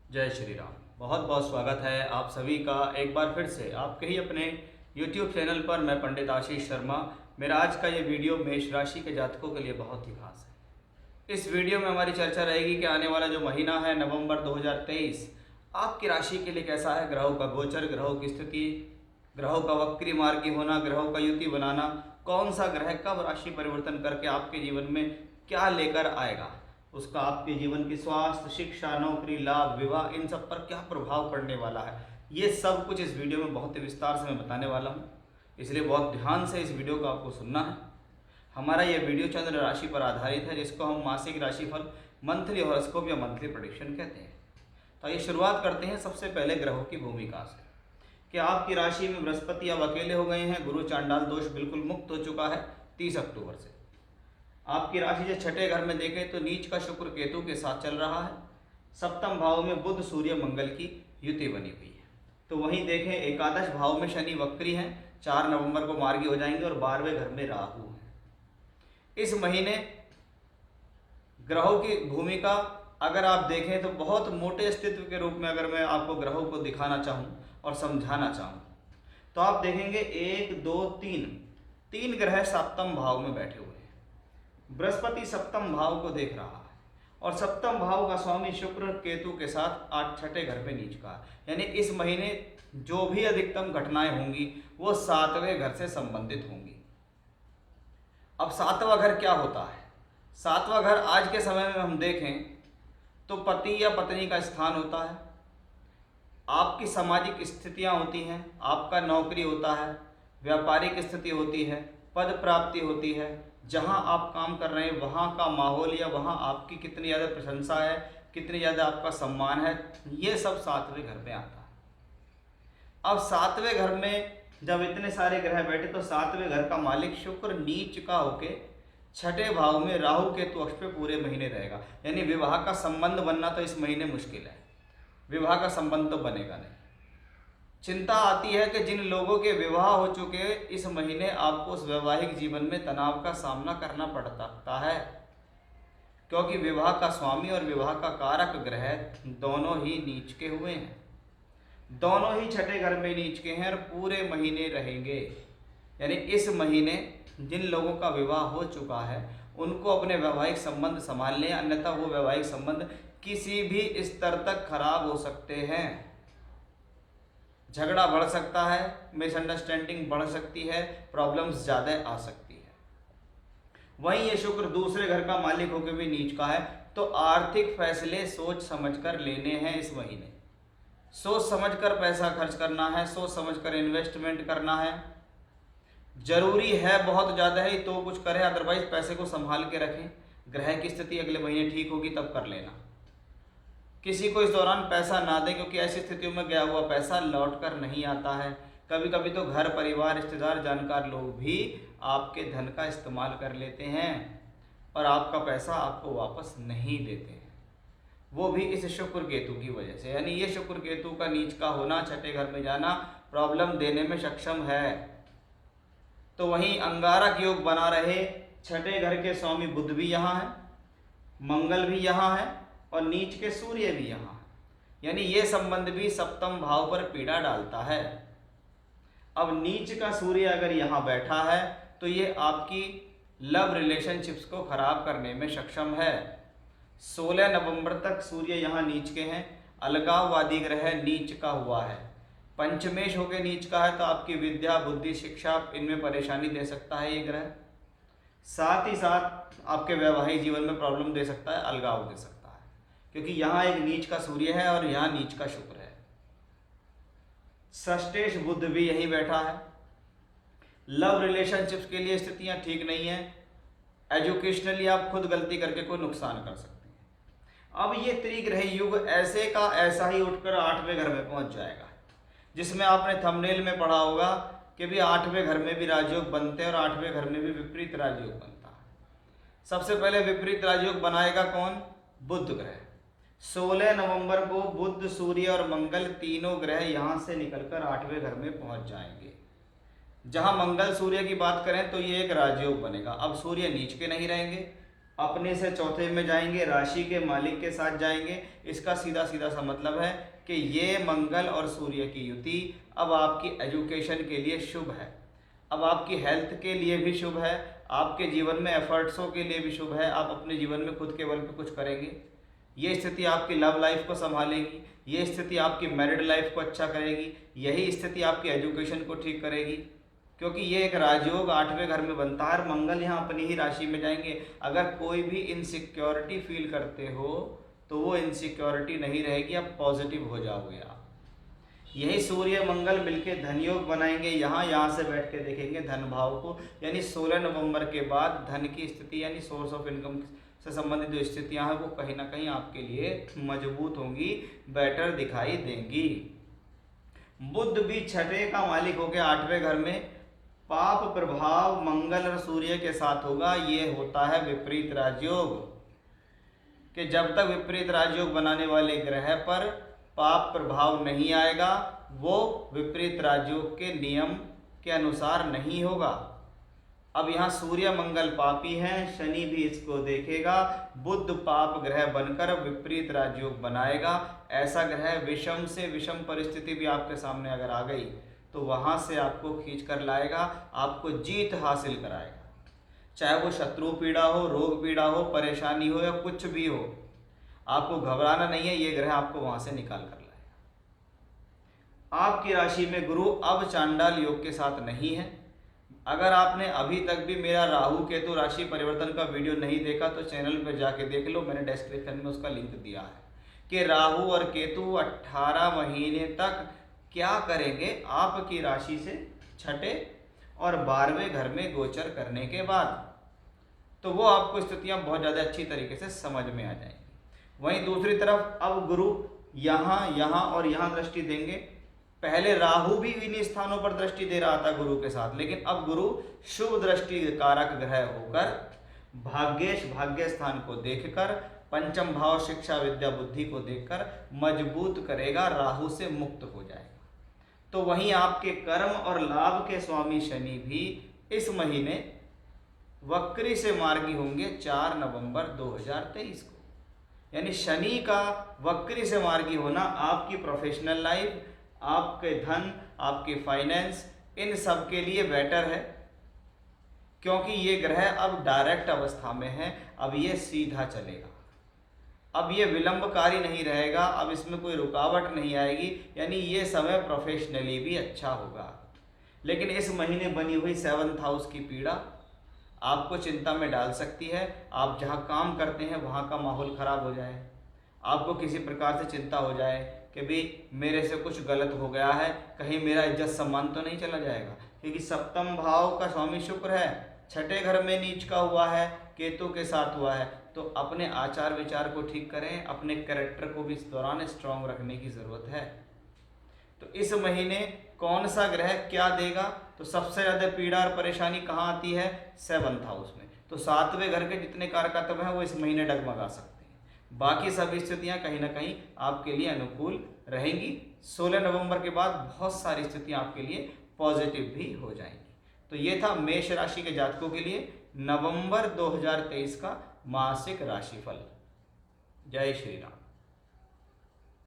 जय श्री राम। बहुत बहुत स्वागत है आप सभी का एक बार फिर से आपके ही अपने YouTube चैनल पर। मैं पंडित आशीष शर्मा। मेरा आज का ये वीडियो मेष राशि के जातकों के लिए बहुत ही खास है। इस वीडियो में हमारी चर्चा रहेगी कि आने वाला जो महीना है नवंबर 2023 आपकी राशि के लिए कैसा है। ग्रहों का गोचर, ग्रहों की स्थिति, ग्रहों का वक्री मार्गी होना, ग्रहों का युति बनाना, कौन सा ग्रह कब राशि परिवर्तन करके आपके जीवन में क्या लेकर आएगा, उसका आपके जीवन की स्वास्थ्य, शिक्षा, नौकरी, लाभ, विवाह, इन सब पर क्या प्रभाव पड़ने वाला है, ये सब कुछ इस वीडियो में बहुत ही विस्तार से मैं बताने वाला हूँ। इसलिए बहुत ध्यान से इस वीडियो को आपको सुनना है। हमारा ये वीडियो चंद्र राशि पर आधारित है, जिसको हम मासिक राशिफल, मंथली हॉरोस्कोप या मंथली प्रेडिक्शन कहते हैं। तो ये शुरुआत करते हैं सबसे पहले ग्रहों की भूमिका से कि आपकी राशि में बृहस्पति अब अकेले हो गए हैं। गुरु चांडाल दोष बिल्कुल मुक्त हो चुका है 30 अक्टूबर से। आपकी राशि जो छठे घर में देखें तो नीच का शुक्र केतु के साथ चल रहा है। सप्तम भाव में बुध सूर्य मंगल की युति बनी हुई है। तो वहीं देखें एकादश भाव में शनि वक्री हैं, 4 नवंबर को मार्गी हो जाएंगे और 12वें घर में राहु है। इस महीने ग्रहों की भूमिका अगर आप देखें तो बहुत मोटे अस्तित्व के रूप में अगर मैं आपको ग्रहों को दिखाना चाहूँ और समझाना चाहूँ तो आप देखेंगे 1 2 3 ग्रह सप्तम भाव में बैठे हुए हैं। बृहस्पति सप्तम भाव को देख रहा है और सप्तम भाव का स्वामी शुक्र केतु के साथ 8 छठे घर पे नीच का है। यानी इस महीने जो भी अधिकतम घटनाएं होंगी वो 7वें घर से संबंधित होंगी। अब 7वां घर क्या होता है? 7वां घर आज के समय में हम देखें तो पति या पत्नी का स्थान होता है, आपकी सामाजिक स्थितियां होती हैं, आपका नौकरी होता है, व्यापारिक स्थिति होती है, पद प्राप्ति होती है, जहां आप काम कर रहे हैं वहां का माहौल या वहां आपकी कितनी ज़्यादा प्रशंसा है, कितनी ज़्यादा आपका सम्मान है, ये सब 7वें घर में आता है। अब 7वें घर में जब इतने सारे ग्रह बैठे तो 7वें घर का मालिक शुक्र नीच का होके छठे भाव में राहु केतु अक्ष पे पूरे महीने रहेगा। यानी विवाह का संबंध बनना तो इस महीने मुश्किल है, विवाह का संबंध तो बनेगा नहीं। चिंता आती है कि जिन लोगों के विवाह हो चुके इस महीने आपको उस वैवाहिक जीवन में तनाव का सामना करना पड़ सकता है, क्योंकि विवाह का स्वामी और विवाह का कारक ग्रह दोनों ही नीच के हुए हैं, दोनों ही छठे घर में नीच के हैं और पूरे महीने रहेंगे। यानी इस महीने जिन लोगों का विवाह हो चुका है उनको अपने वैवाहिक संबंध संभालने, अन्यथा वो वैवाहिक संबंध किसी भी स्तर तक खराब हो सकते हैं। झगड़ा बढ़ सकता है, मिसअंडरस्टैंडिंग बढ़ सकती है, प्रॉब्लम्स ज़्यादा आ सकती है। वहीं ये शुक्र दूसरे घर का मालिक होकर भी नीच का है, तो आर्थिक फैसले सोच समझकर लेने हैं इस महीने। सोच समझकर पैसा खर्च करना है, सोच समझकर इन्वेस्टमेंट करना है। जरूरी है, बहुत ज़्यादा है तो कुछ करें, अदरवाइज पैसे को संभाल के रखें। ग्रह की स्थिति अगले महीने ठीक होगी तब कर लेना। किसी को इस दौरान पैसा ना दें, क्योंकि ऐसी स्थितियों में गया हुआ पैसा लौट कर नहीं आता है। कभी कभी तो घर परिवार, रिश्तेदार, जानकार लोग भी आपके धन का इस्तेमाल कर लेते हैं और आपका पैसा आपको वापस नहीं देते हैं, वो भी इस शुक्र केतु की वजह से। यानी ये शुक्र केतु का नीच का होना, छठे घर में जाना प्रॉब्लम देने में सक्षम है। तो वहीं अंगारक योग बना रहे, छठे घर के स्वामी बुध भी यहाँ है, मंगल भी यहाँ है और नीच के सूर्य भी यहाँ है। यानी ये संबंध भी सप्तम भाव पर पीड़ा डालता है। अब नीच का सूर्य अगर यहाँ बैठा है तो ये आपकी लव रिलेशनशिप्स को खराब करने में सक्षम है। 16 नवंबर तक सूर्य यहाँ नीच के हैं, अलगाववादी ग्रह नीच का हुआ है, पंचमेश होकर नीच का है, तो आपकी विद्या, बुद्धि, शिक्षा इनमें परेशानी दे सकता है ये ग्रह। साथ ही साथ आपके वैवाहिक जीवन में प्रॉब्लम दे सकता है, अलगाव दे सकता है, क्योंकि यहाँ एक नीच का सूर्य है और यहाँ नीच का शुक्र है। षष्ठेश बुध भी यहीं बैठा है। लव रिलेशनशिप्स के लिए स्थितियां ठीक नहीं है। एजुकेशनली आप खुद गलती करके कोई नुकसान कर सकते हैं। अब ये त्रिग्रही युग ऐसे का ऐसा ही उठकर 8वें घर में पहुंच जाएगा, जिसमें आपने थंबनेल में पढ़ा होगा कि भी 8वें घर में भी राजयोग बनते हैं और 8वें घर में भी विपरीत राजयोग बनता है। सबसे पहले विपरीत राजयोग बनाएगा कौन? बुध ग्रह। 16 नवंबर को बुध, सूर्य और मंगल तीनों ग्रह यहाँ से निकलकर 8वें घर में पहुंच जाएंगे। जहां मंगल सूर्य की बात करें तो ये एक राजयोग बनेगा। अब सूर्य नीच के नहीं रहेंगे अपने से चौथे में जाएंगे, राशि के मालिक के साथ जाएंगे। इसका सीधा सीधा सा मतलब है कि ये मंगल और सूर्य की युति अब आपकी एजुकेशन के लिए शुभ है, अब आपकी हेल्थ के लिए भी शुभ है, आपके जीवन में एफर्ट्सों के लिए भी शुभ है। आप अपने जीवन में खुद के बल पे कुछ करेंगे। ये स्थिति आपकी लव लाइफ को संभालेगी, ये स्थिति आपकी मैरिड लाइफ को अच्छा करेगी, यही स्थिति आपकी एजुकेशन को ठीक करेगी, क्योंकि ये एक राजयोग 8वें घर में बनता है। मंगल यहाँ अपनी ही राशि में जाएंगे। अगर कोई भी इनसिक्योरिटी फील करते हो तो वो इनसिक्योरिटी नहीं रहेगी, अब पॉजिटिव हो जाओगे आप। यही सूर्य मंगल मिलके धन योग बनाएंगे। यहाँ से बैठ के देखेंगे धन भाव को, यानी 16 नवंबर के बाद धन की स्थिति यानी सोर्स ऑफ इनकम से संबंधित जो स्थितियां हैं वो कहीं ना कहीं आपके लिए मजबूत होंगी, बेटर दिखाई देंगी। बुध भी छठे का मालिक होकर 8वें घर में पाप प्रभाव मंगल और सूर्य के साथ होगा। ये होता है विपरीत राजयोग, कि जब तक विपरीत राजयोग बनाने वाले ग्रह पर पाप प्रभाव नहीं आएगा वो विपरीत राजयोग के नियम के अनुसार नहीं होगा। अब यहाँ सूर्य मंगल पापी हैं, शनि भी इसको देखेगा, बुध पाप ग्रह बनकर विपरीत राजयोग बनाएगा। ऐसा ग्रह विषम से विषम परिस्थिति भी आपके सामने अगर आ गई तो वहाँ से आपको खींच कर लाएगा, आपको जीत हासिल कराएगा। चाहे वो शत्रु पीड़ा हो, रोग पीड़ा हो, परेशानी हो या कुछ भी हो, आपको घबराना नहीं है, ये ग्रह आपको वहाँ से निकाल कर लाएगा। आपकी राशि में गुरु अब चांडाल योग के साथ नहीं है। अगर आपने अभी तक भी मेरा राहु केतु राशि परिवर्तन का वीडियो नहीं देखा तो चैनल पर जाके देख लो, मैंने डिस्क्रिप्शन में उसका लिंक दिया है कि राहु और केतु 18 महीने तक क्या करेंगे आपकी राशि से छठे और 12वें घर में गोचर करने के बाद, तो वो आपको स्थितियां बहुत ज़्यादा अच्छी तरीके से समझ में आ जाएंगी। वहीं दूसरी तरफ अब गुरु यहाँ और यहाँ दृष्टि देंगे। पहले राहु भी इन्हीं स्थानों पर दृष्टि दे रहा था गुरु के साथ, लेकिन अब गुरु शुभ दृष्टि कारक ग्रह होकर भाग्य स्थान को देखकर, पंचम भाव शिक्षा विद्या बुद्धि को देखकर मजबूत करेगा, राहु से मुक्त हो जाएगा। तो वहीं आपके कर्म और लाभ के स्वामी शनि भी इस महीने वक्री से मार्गी होंगे 4 नवंबर 2023 को। यानी शनि का वक्री से मार्गी होना आपकी प्रोफेशनल लाइफ, आपके धन, आपके फाइनेंस, इन सब के लिए बेटर है, क्योंकि ये ग्रह अब डायरेक्ट अवस्था में है। अब ये सीधा चलेगा, अब ये विलंबकारी नहीं रहेगा, अब इसमें कोई रुकावट नहीं आएगी। यानी ये समय प्रोफेशनली भी अच्छा होगा। लेकिन इस महीने बनी हुई 7th हाउस की पीड़ा आपको चिंता में डाल सकती है। आप जहाँ काम करते हैं वहाँ का माहौल खराब हो जाए, आपको किसी प्रकार से चिंता हो जाए कि भाई मेरे से कुछ गलत हो गया है, कहीं मेरा इज्जत सम्मान तो नहीं चला जाएगा। क्योंकि सप्तम भाव का स्वामी शुक्र है, छठे घर में नीच का हुआ है, केतु के साथ हुआ है। तो अपने आचार विचार को ठीक करें, अपने कैरेक्टर को भी इस दौरान स्ट्रांग रखने की ज़रूरत है। तो इस महीने कौन सा ग्रह क्या देगा, तो सबसे ज़्यादा पीड़ा और परेशानी कहाँ आती है? 7th हाउस में। तो 7वें घर के जितने कारकत्व हैं वो इस महीने डगमगा सकते हैं। बाकी सभी स्थितियाँ कहीं ना कहीं आपके लिए अनुकूल रहेंगी। 16 नवंबर के बाद बहुत सारी स्थितियाँ आपके लिए पॉजिटिव भी हो जाएंगी। तो ये था मेष राशि के जातकों के लिए नवंबर 2023 का मासिक राशिफल। जय श्री राम।